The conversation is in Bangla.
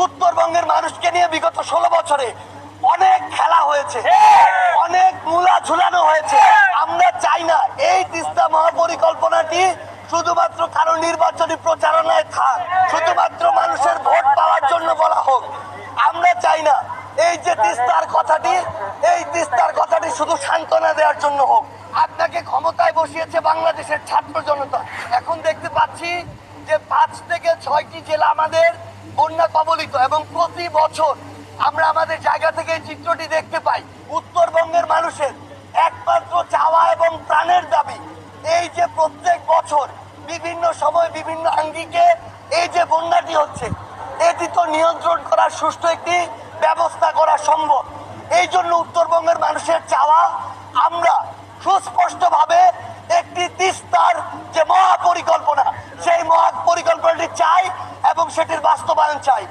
উত্তরবঙ্গের মানুষকে নিয়ে বিগত 16 বছরে অনেক খেলা হয়েছে, অনেক মূলা ঝুলানো হয়েছে। আমরা চাই না এই তিস্তা মহাপরিকল্পনাটি শুধুমাত্র কারো নির্বাচনী প্রচারণায় থাক, শুধুমাত্র মানুষের ভোট পাওয়ার জন্য বলা হোক। আমরা চাই না এই যে তিস্তার কথাটি শুধু সান্ত্বনা দেওয়ার জন্য হোক। আপনাকে ক্ষমতায় বসিয়েছে বাংলাদেশের ছাত্র জনতা। এখন দেখতে পাচ্ছি যে 5 থেকে 6টি জেলা আমাদের বন্যা কবলিত, এবং প্রতি বছর আমরা আমাদের জায়গা থেকে এই চিত্রটি দেখতে পাই। উত্তরবঙ্গের মানুষের একমাত্র চাওয়া এবং প্রাণের দাবি এই যে প্রত্যেক বছর বিভিন্ন সময় বিভিন্ন আঙ্গিকে এই যে বন্যাটি হচ্ছে, এটি তো নিয়ন্ত্রণ করার সুষ্ঠু একটি ব্যবস্থা করা সম্ভব। এই জন্য উত্তরবঙ্গের মানুষের চাওয়া, আমরা সুস্পষ্টভাবে একটি তিস্তার যে মহাপরিকল্পনা, সেই মহাপরিকল্পনাটি চাই এবং সেটির বাস্তবায়ন চাই।